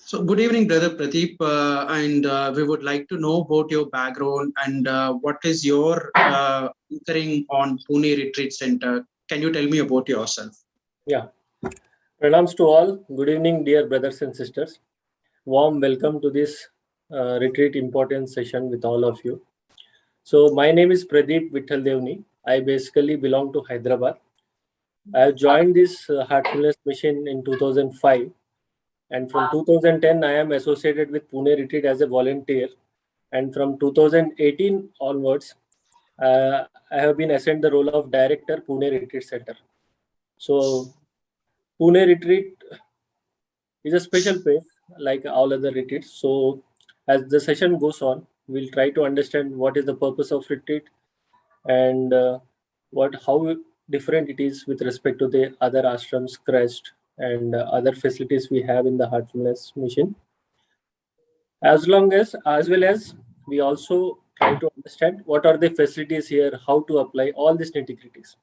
So, good evening, brother Pradeep, and we would like to know about your background and what is your entering on Pune Retreat Center. Can you tell me about yourself? Yeah, pranams to all. Good evening, dear brothers and sisters. Warm welcome to this retreat important session with all of you. So, my name is Pradeep Vittal. I basically belong to Hyderabad. I have joined this Heartfulness mission in 2005, and from 2010, I am associated with Pune Retreat as a volunteer. And from 2018 onwards, I have been assigned the role of director Pune Retreat Center. So, Pune Retreat is a special place like all other retreats. So as the session goes on, we'll try to understand what is the purpose of retreat and how different it is with respect to the other ashrams, crest, and other facilities we have in the Heartfulness mission. As well as we also try to understand what are the facilities here, how to apply all these nitty-gritties.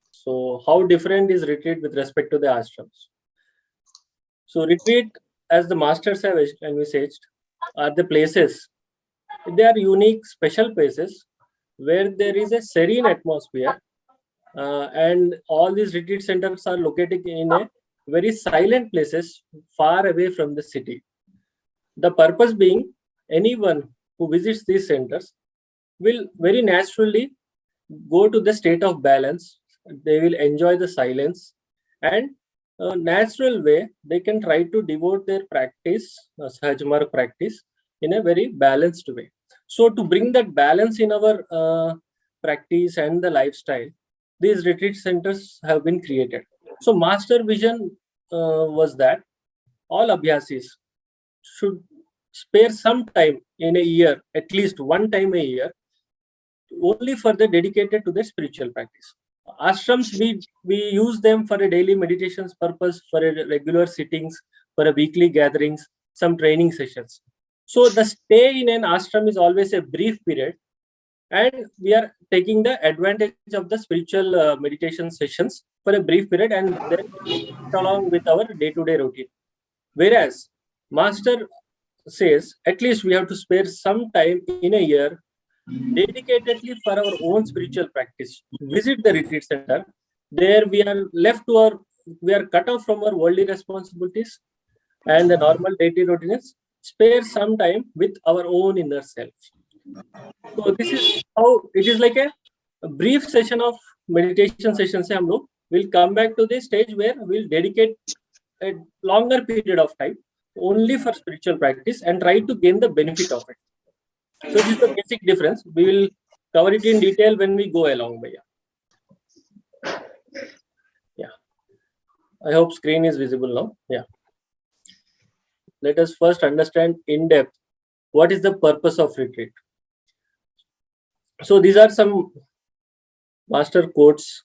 So how different is retreat with respect to the ashrams? So retreat, as the masters have envisaged, are the places. They are unique, special places where there is a serene atmosphere, and all these retreat centers are located in a very silent places, far away from the city. The purpose being, anyone who visits these centers will very naturally go to the state of balance. They will enjoy the silence, and a natural way they can try to devote their practice, Sahajmarg practice, in a very balanced way. So to bring that balance in our practice and the lifestyle, these retreat centers have been created. So master vision was that all Abhyasis should spare some time in a year, at least one time a year, only for the dedicated to the spiritual practice. Ashrams, we use them for a daily meditations purpose, for a regular sittings, for a weekly gatherings, some training sessions. So the stay in an ashram is always a brief period, and we are taking the advantage of the spiritual meditation sessions for a brief period, and then along with our day-to-day routine. Whereas master says at least we have to spare some time in a year dedicatedly for our own spiritual practice. Visit the retreat center. There we are cut off from our worldly responsibilities and the normal daily routines. Spare some time with our own inner self. So this is how it is, like a brief session of meditation session. Se hum log will come back to the stage where we'll dedicate a longer period of time only for spiritual practice and try to gain the benefit of it. So this is the basic difference. We will cover it in detail when we go along, Bhaiya. Yeah. I hope screen is visible now. Yeah. Let us first understand in depth what is the purpose of retreat. So these are some master quotes.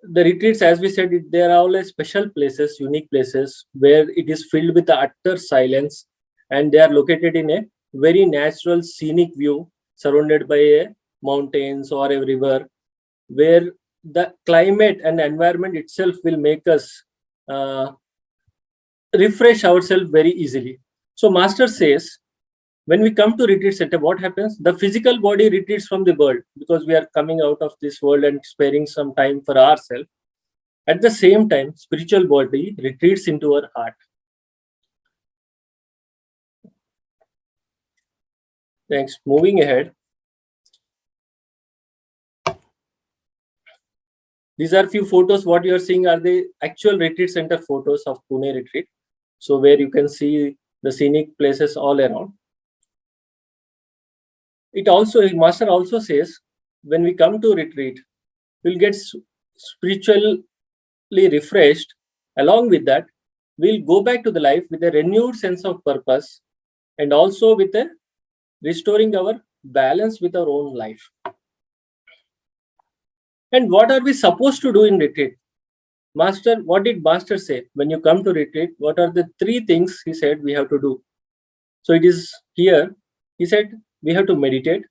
The retreats, as we said, they are always special places, unique places where it is filled with the utter silence, and they are located in a very natural scenic view surrounded by mountains or a river, where the climate and environment itself will make us refresh ourselves very easily. So master says, when we come to retreat center, what happens? The physical body retreats from the world because we are coming out of this world and sparing some time for ourselves. At the same time, spiritual body retreats into our heart. Next, moving ahead. These are few photos. What you are seeing are the actual retreat center photos of Pune Retreat. So where you can see the scenic places all around. It also, master also says, when we come to retreat, we'll get spiritually refreshed. Along with that, we'll go back to the life with a renewed sense of purpose and also with a restoring our balance with our own life. And what are we supposed to do in retreat? Master, what did master say? When you come to retreat, what are the three things he said we have to do? So it is here, he said, we have to meditate.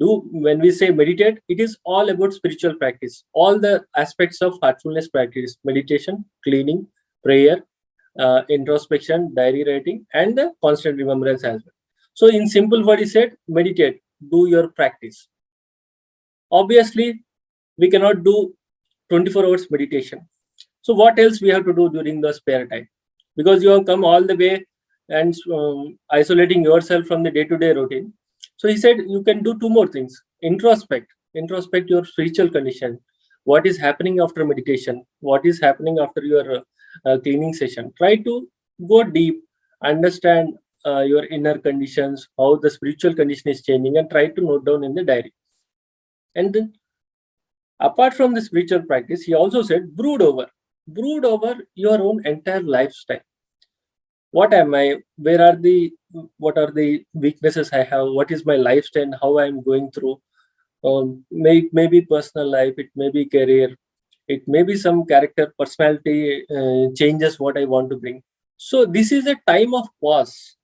When we say meditate, it is all about spiritual practice. All the aspects of heartfulness practice, meditation, cleaning, prayer, introspection, diary writing, and the constant remembrance as well. So in simple word, he said, meditate, do your practice. Obviously, we cannot do 24 hours meditation. So what else we have to do during the spare time? Because you have come all the way and isolating yourself from the day-to-day routine. So he said you can do two more things. Introspect your spiritual condition. What is happening after meditation? What is happening after your cleaning session? Try to go deep, understand your inner conditions, how the spiritual condition is changing, and try to note down in the diary. And then, apart from the spiritual practice, he also said, brood over your own entire lifestyle. What am I? What are the weaknesses I have? What is my lifestyle? How I am going through? Maybe personal life. It may be career. It may be some character, personality changes. What I want to bring. So this is a time of pause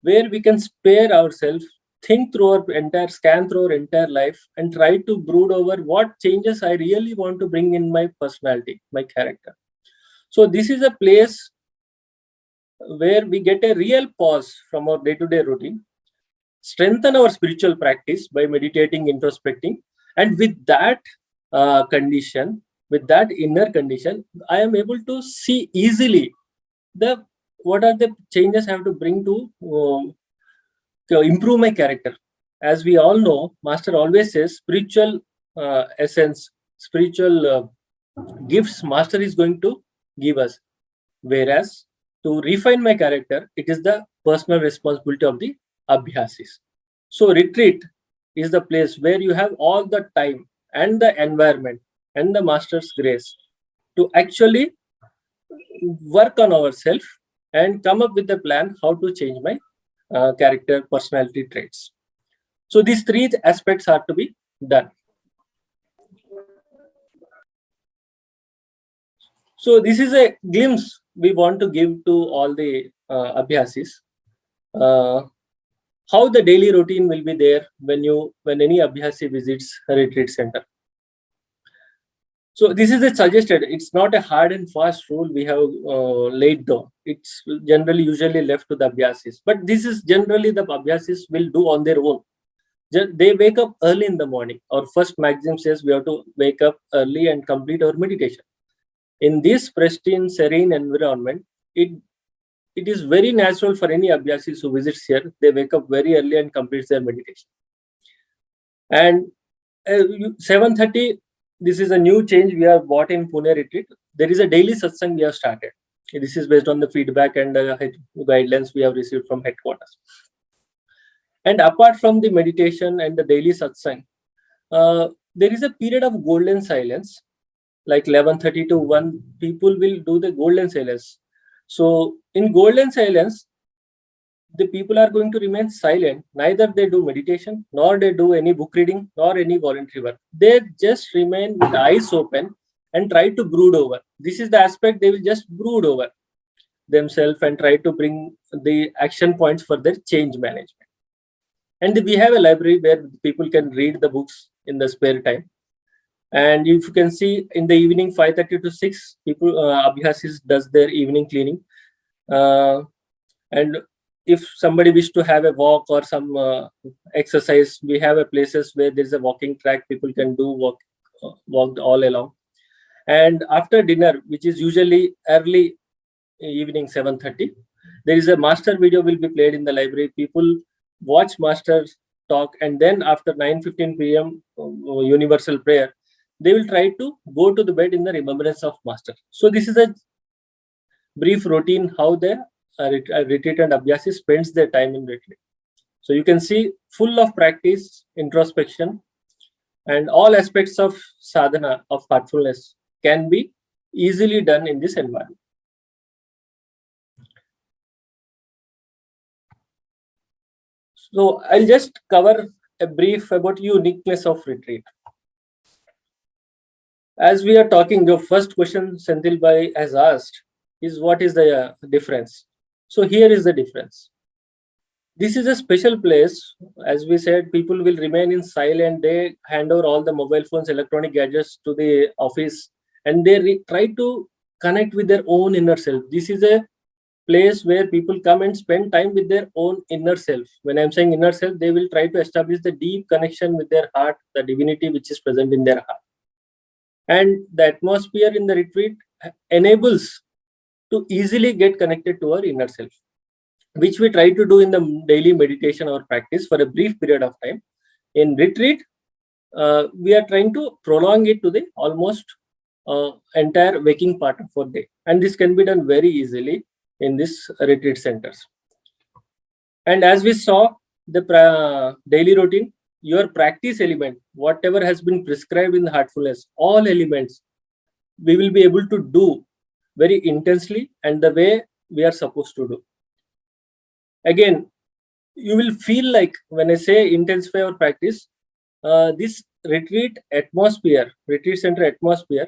where we can spare ourselves, think through scan through our entire life, and try to brood over what changes I really want to bring in my personality, my character. So this is a place where we get a real pause from our day-to-day routine, strengthen our spiritual practice by meditating, introspecting, and with that condition, with that inner condition, I am able to see easily what are the changes I have to bring to improve my character. As we all know, Master always says spiritual essence, spiritual gifts Master is going to give us. Whereas to refine my character, it is the personal responsibility of the Abhyasis. So retreat is the place where you have all the time and the environment and the Master's grace to actually work on ourselves and come up with a plan how to change my character, personality traits. So these three aspects are to be done. So this is a glimpse we want to give to all the Abhyasis. How the daily routine will be there when any Abhyasi visits a retreat center. So this is a suggested. It's not a hard and fast rule we have laid down. It's generally usually left to the Abhyasis. But this is generally the Abhyasis will do on their own. They wake up early in the morning. Our first maxim says we have to wake up early and complete our meditation. In this pristine, serene environment, it is very natural for any Abhyasis who visits here. They wake up very early and complete their meditation. And 7:30, this is a new change we have bought in Pune Retreat. There is a daily satsang we have started. This is based on the feedback and guidelines we have received from headquarters. And apart from the meditation and the daily satsang, there is a period of golden silence, like 11:30 to 1, people will do the golden silence. So in golden silence, the people are going to remain silent. Neither they do meditation, nor they do any book reading, nor any voluntary work. They just remain with eyes open and try to brood over. This is the aspect they will just brood over themselves and try to bring the action points for their change management. And we have a library where people can read the books in the spare time. And if you can see in the evening 5:30 to 6, people Abhyasis does their evening cleaning. And if somebody wish to have a walk or some exercise, we have a places where there is a walking track. People can do walk all along. And after dinner, which is usually early evening 7:30, there is a master video will be played in the library. People watch master talk, and then after 9:15 p.m. Universal prayer, they will try to go to the bed in the remembrance of master. So this is a brief routine how the retreat and Abhyasi spends their time in retreat. So you can see full of practice, introspection, and all aspects of sadhana, of heartfulness can be easily done in this environment. So I'll just cover a brief about uniqueness of retreat. As we are talking, the first question Senthil Bhai has asked is what is the difference? So here is the difference. This is a special place. As we said, people will remain in silent. They hand over all the mobile phones, electronic gadgets to the office, and they try to connect with their own inner self. This is a place where people come and spend time with their own inner self. When I'm saying inner self, they will try to establish the deep connection with their heart, the divinity which is present in their heart. And the atmosphere in the retreat enables to easily get connected to our inner self, which we try to do in the daily meditation or practice for a brief period of time. In retreat, we are trying to prolong it to the almost entire waking part of our day. And this can be done very easily in this retreat centers. And as we saw, the daily routine, your practice element, whatever has been prescribed in the Heartfulness, all elements, we will be able to do very intensely and the way we are supposed to do. Again, you will feel like when I say intensify our practice, this retreat atmosphere, retreat center atmosphere,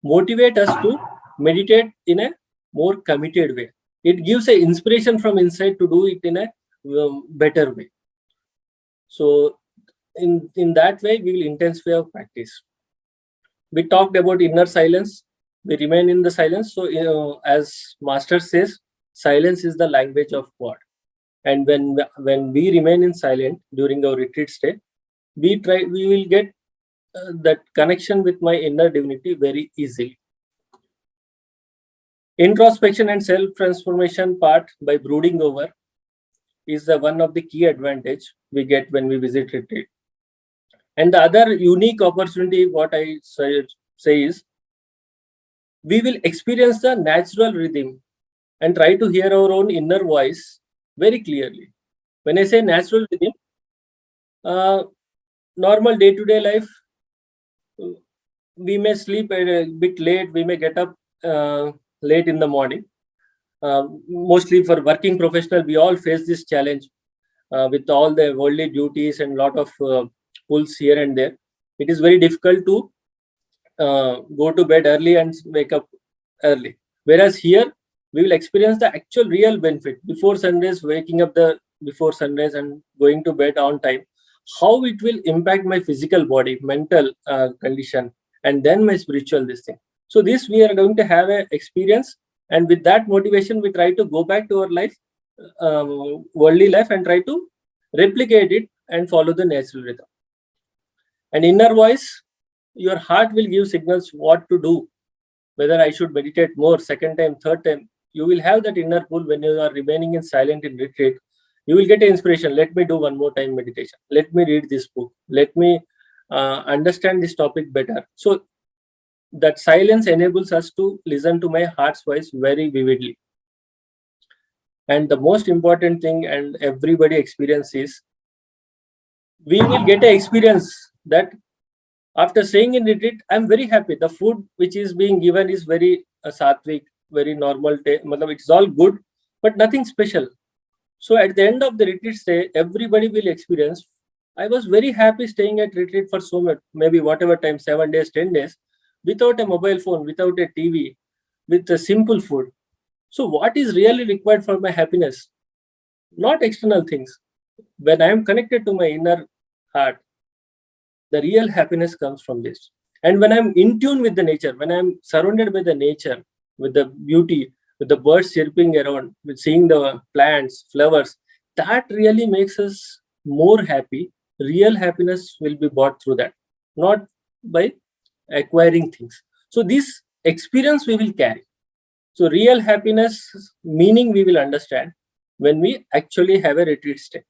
motivate us to meditate in a more committed way. It gives an inspiration from inside to do it in a better way. So in that way, we will intensify our practice. We talked about inner silence. We remain in the silence. So as Master says, silence is the language of God. And when we remain in silence during our retreat stay, we will get that connection with my inner divinity very easily. Introspection and self-transformation part by brooding over is the one of the key advantage we get when we visit retreat. And the other unique opportunity, what I say is, we will experience the natural rhythm and try to hear our own inner voice very clearly. When I say natural rhythm, normal day-to-day life, we may sleep a bit late, we may get up late in the morning. Mostly for working professional, we all face this challenge with all the worldly duties and lot of pulls here and there. It is very difficult to go to bed early and wake up early. Whereas here, we will experience the actual real benefit before sunrise, waking up before sunrise and going to bed on time. How it will impact my physical body, mental condition, and then my spiritual this thing. So this we are going to have an experience, and with that motivation, we try to go back to our life, worldly life, and try to replicate it and follow the natural rhythm. And inner voice, your heart will give signals what to do, whether I should meditate more, second time, third time. You will have that inner pull when you are remaining in silent in retreat. You will get an inspiration. Let me do one more time meditation. Let me read this book. Let me understand this topic better. So that silence enables us to listen to my heart's voice very vividly. And the most important thing, and everybody experiences, we will get an experience that after staying in retreat, I'm very happy. The food which is being given is very sattvic, very normal. It's all good, but nothing special. So at the end of the retreat stay, everybody will experience, I was very happy staying at retreat for so much, maybe whatever time, 7 days, 10 days, without a mobile phone, without a TV, with a simple food. So what is really required for my happiness? Not external things. When I am connected to my inner heart, the real happiness comes from this. And when I'm in tune with the nature, when I'm surrounded by the nature, with the beauty, with the birds chirping around, with seeing the plants, flowers, that really makes us more happy. Real happiness will be bought through that, not by acquiring things. So this experience we will carry. So real happiness meaning we will understand when we actually have a retreat stay.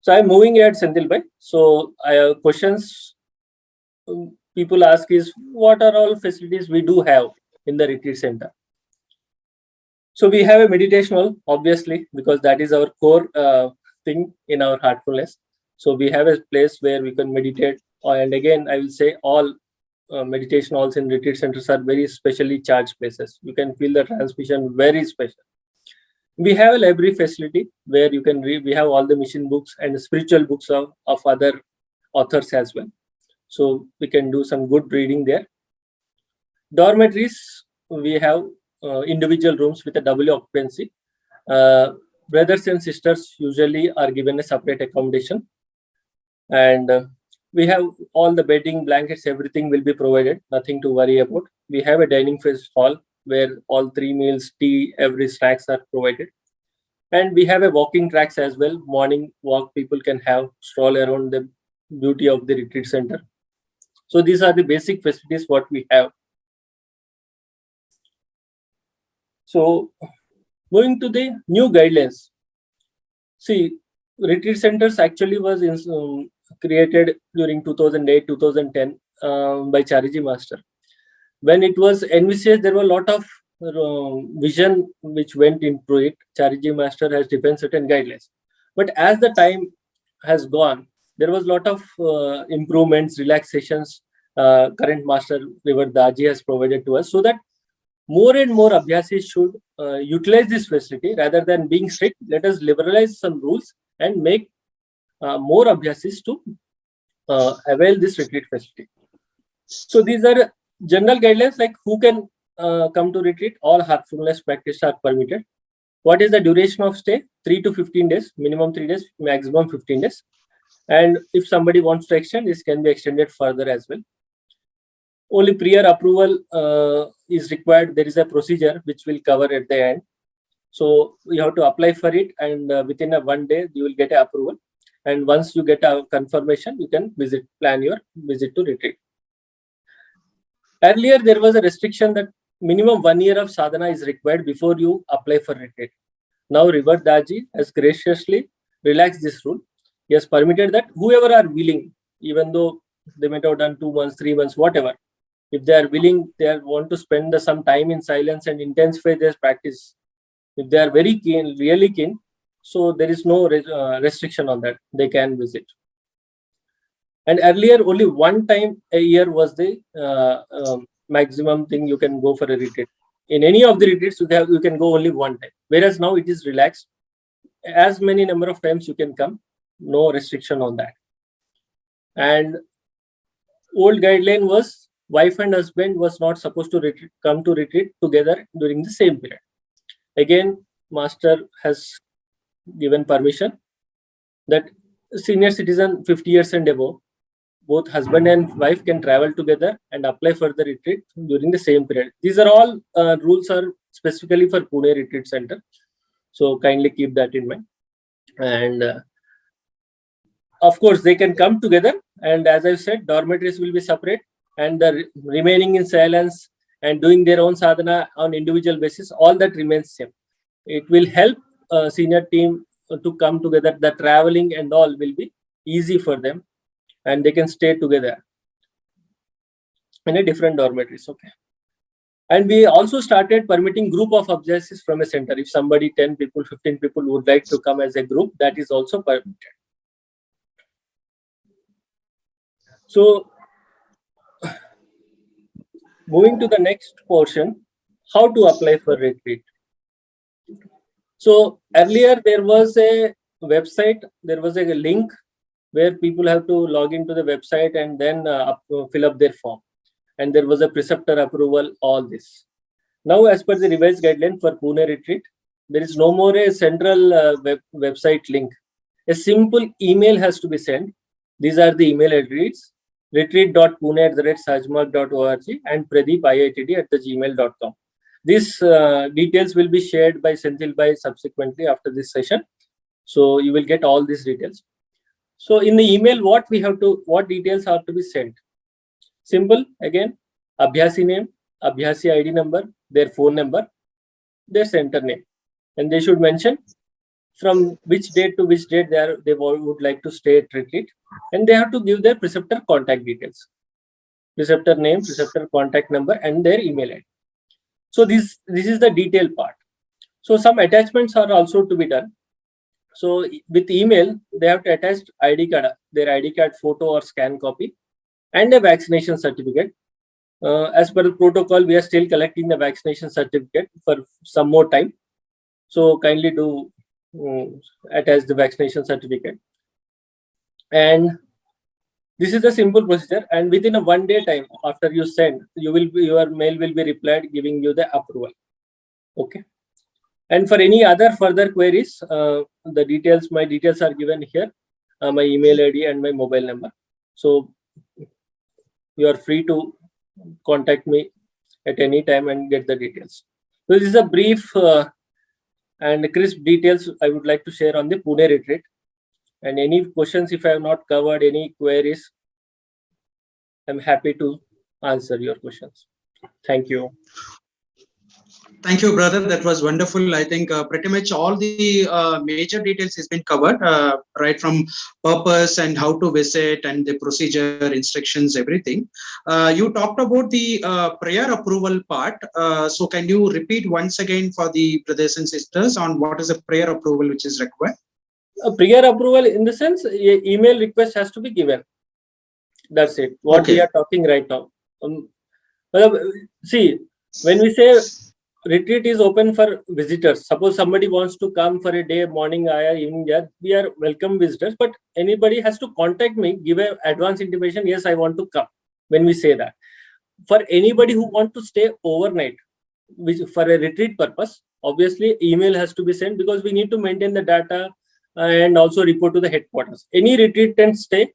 So I'm moving ahead, Senthil bhai. So questions people ask is, what are all facilities we do have in the retreat center? So we have a meditation hall, obviously, because that is our core thing in our Heartfulness. So we have a place where we can meditate. And again, I will say all meditation halls in retreat centers are very specially charged places. You can feel the transmission very special. We have a library facility where you can read. We have all the mission books and spiritual books of other authors as well. So we can do some good reading there. Dormitories, we have individual rooms with a double occupancy. Brothers and sisters usually are given a separate accommodation. And We have all the bedding, blankets, everything will be provided. Nothing to worry about. We have a dining face hall where all 3 meals, tea, every snacks are provided. And we have a walking tracks as well. Morning walk people can have, stroll around the beauty of the retreat center. So these are the basic facilities what we have. So moving to the new guidelines. See, retreat centers actually was created during 2008, 2010 by Chariji Master. When it was envisaged, there were a lot of vision which went into it. Chariji Master has defined certain guidelines. But as the time has gone, there was a lot of improvements, relaxations. Current Master River Daaji has provided to us, so that more and more Abhyasis should utilize this facility rather than being strict. Let us liberalize some rules and make more Abhyasis to avail this retreat facility. So these are general guidelines, like who can come to retreat. All heartfulness practices are permitted. What is the duration of stay? 3 to 15 days, minimum 3 days, maximum 15 days. And if somebody wants to extend, this can be extended further as well. Only prior approval is required. There is a procedure which will cover at the end. So you have to apply for it, and within a 1 day you will get an approval. And once you get a confirmation, you can plan your visit to retreat. Earlier, there was a restriction that minimum 1 year of sadhana is required before you apply for retreat. Now, River Daaji has graciously relaxed this rule. He has permitted that whoever are willing, even though they might have done 2 months, 3 months, whatever, if they are willing, they want to spend some time in silence and intensify their practice. If they are very keen, really keen, so there is no restriction on that. They can visit. And earlier, only one time a year was the maximum thing you can go for a retreat. In any of the retreats, you can go only one time. Whereas now it is relaxed. As many number of times you can come, no restriction on that. And old guideline was wife and husband was not supposed to come to retreat together during the same period. Again, Master has given permission that senior citizen 50 years and above, both husband and wife can travel together and apply for the retreat during the same period. These are all rules are specifically for Pune Retreat Center. So kindly keep that in mind. And of course, they can come together. And as I said, dormitories will be separate, and the remaining in silence and doing their own sadhana on individual basis, all that remains same. It will help senior team to come together. The traveling and all will be easy for them, and they can stay together in a different dormitories. Okay. And we also started permitting group of Abhyasis from a center. If somebody 10 people, 15 people would like to come as a group, that is also permitted. So moving to the next portion, how to apply for retreat. So earlier there was a website, there was a link where people have to log into the website and then fill up their form. And there was a preceptor approval, all this. Now, as per the revised guideline for Pune Retreat, there is no more a central website link. A simple email has to be sent. These are the email addresses: retreat.pune@sajmarg.org and pradeepiitd@gmail.com. These details will be shared by Senthil Bhai subsequently after this session. So you will get all these details. So in the email, what details have to be sent? Simple, again, Abhyasi name, Abhyasi ID number, their phone number, their center name. And they should mention from which date to which date they would like to stay at retreat. And they have to give their preceptor contact details. Preceptor name, preceptor contact number, and their email ID. So this is the detailed part. So some attachments are also to be done. So with email, they have to attach ID card, their ID card photo or scan copy, and a vaccination certificate. As per the protocol, we are still collecting the vaccination certificate for some more time. So kindly do attach the vaccination certificate. And this is the simple procedure. And within a 1 day time after you send, your mail will be replied giving you the approval. Okay. And for any other further queries, my details are given here, my email ID and my mobile number. So you are free to contact me at any time and get the details. So this is a brief and crisp details I would like to share on the Pune retreat. And any questions, if I have not covered any queries, I'm happy to answer your questions. Thank you. Thank you, brother. That was wonderful. I think pretty much all the major details has been covered, right from purpose and how to visit and the procedure, instructions, everything. You talked about the prayer approval part. So can you repeat once again for the brothers and sisters on what is a prayer approval which is required? A prayer approval in the sense, email request has to be given. That's it. What we are talking right now. See, when we say retreat is open for visitors, suppose somebody wants to come for a day, morning, evening, we are welcome visitors, but anybody has to contact me, give an advance intimation, yes, I want to come. When we say that, for anybody who want to stay overnight, which for a retreat purpose, obviously email has to be sent, because we need to maintain the data and also report to the headquarters. Any retreat tent stay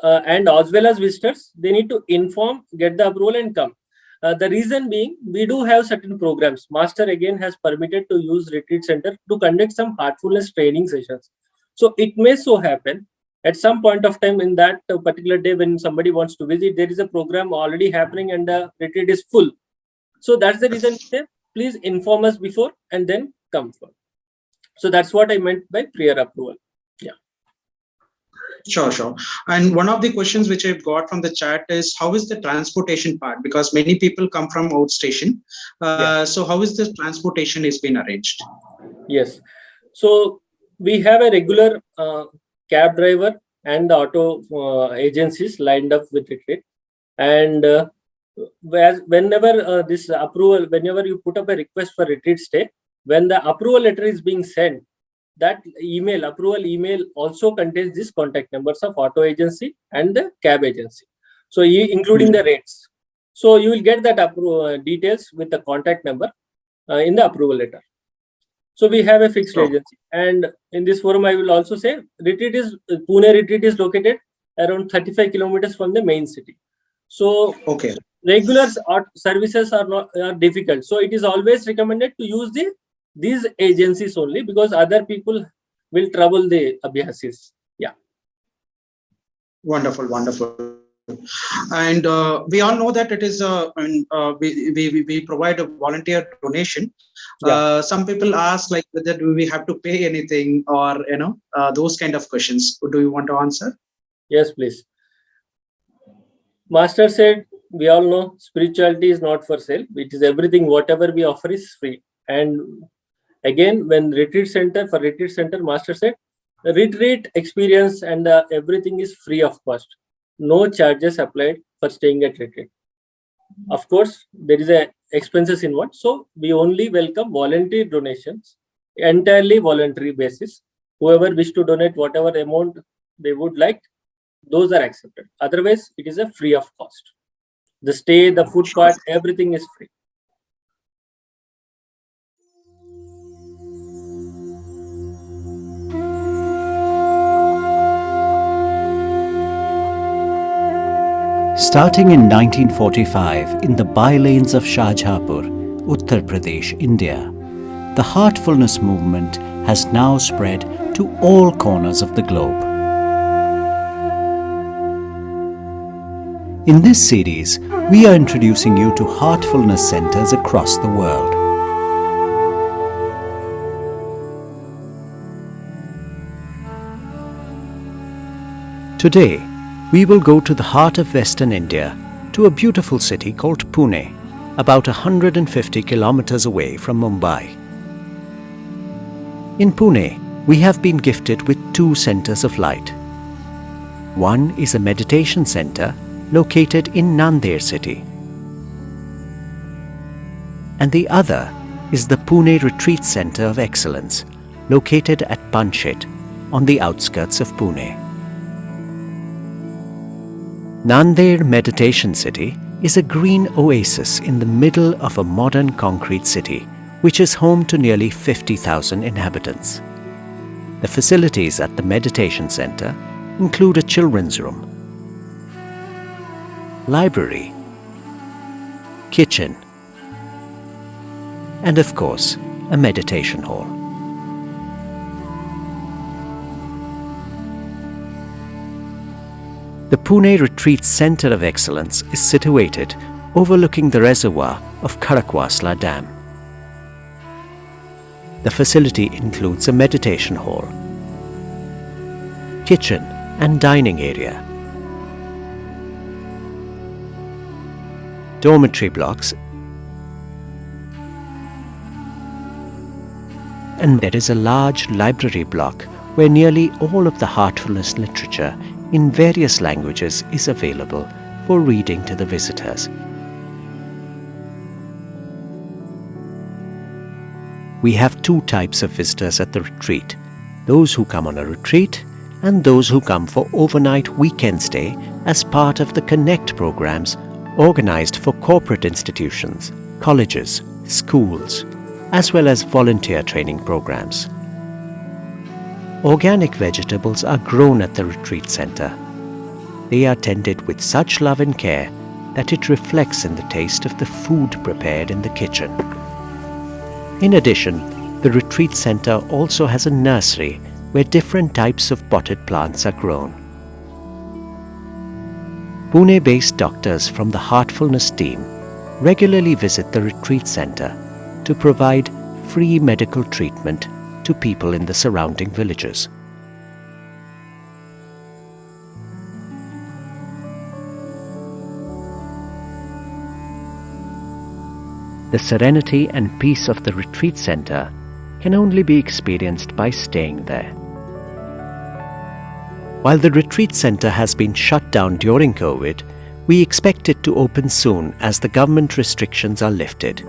and as well as visitors, they need to inform, get the approval and come. The reason being, we do have certain programs. Master again has permitted to use retreat center to conduct some heartfulness training sessions. So it may so happen at some point of time in that particular day when somebody wants to visit, there is a program already happening and the retreat is full. So that's the reason we say, please inform us before and then come for. So that's what I meant by prayer approval. Yeah. Sure. And one of the questions which I've got from the chat is, how is the transportation part? Because many people come from outstation. So how is the transportation is being arranged? Yes. So we have a regular cab driver and the auto agencies lined up with retreat. And whenever this approval, whenever you put up a request for retreat stay, when the approval letter is being sent, that email, approval email also contains these contact numbers of auto agency and the cab agency. So including the rates. So you will get that details with the contact number in the approval letter. So we have a fixed agency. And in this forum, I will also say Pune Retreat is located around 35 kilometers from the main city. So regular services are difficult. So it is always recommended to use these agencies only, because other people will trouble the Abhyasis. Yeah. Wonderful. And we all know that it is we provide a volunteer donation. Some people ask like whether do we have to pay anything, or those kind of questions. Do you want to answer? Yes, please. Master said, we all know spirituality is not for sale. It is everything, whatever we offer is free. And again, when retreat center, Master said, the retreat experience and everything is free of cost. No charges applied for staying at retreat. Of course, there is a expenses involved. So we only welcome voluntary donations, entirely voluntary basis. Whoever wish to donate whatever amount they would like, those are accepted. Otherwise, it is a free of cost. The stay, the food part, everything is free. Starting in 1945 in the bylanes of Shahjahanpur, Uttar Pradesh, India, the Heartfulness movement has now spread to all corners of the globe. In this series, we are introducing you to Heartfulness centers across the world. Today, we will go to the heart of Western India, to a beautiful city called Pune, about 150 kilometers away from Mumbai. In Pune, we have been gifted with two centers of light. One is a meditation center located in Nanded city, and the other is the Pune Retreat Center of Excellence, located at Panchit, on the outskirts of Pune. Nanded Meditation City is a green oasis in the middle of a modern concrete city, which is home to nearly 50,000 inhabitants. The facilities at the meditation center include a children's room, library, kitchen, and of course, a meditation hall. The Pune Retreat Centre of Excellence is situated overlooking the reservoir of Kharakwasla Dam. The facility includes a meditation hall, kitchen and dining area, dormitory blocks, and there is a large library block where nearly all of the Heartfulness literature in various languages is available for reading to the visitors. We have two types of visitors at the retreat: those who come on a retreat and those who come for overnight weekend stay as part of the Connect programs organized for corporate institutions, colleges, schools, as well as volunteer training programs. Organic vegetables are grown at the retreat center. They are tended with such love and care that it reflects in the taste of the food prepared in the kitchen. In addition, the retreat center also has a nursery where different types of potted plants are grown. Pune-based doctors from the Heartfulness team regularly visit the retreat center to provide free medical treatment to people in the surrounding villages. The serenity and peace of the retreat center can only be experienced by staying there. While the retreat center has been shut down during COVID, we expect it to open soon as the government restrictions are lifted.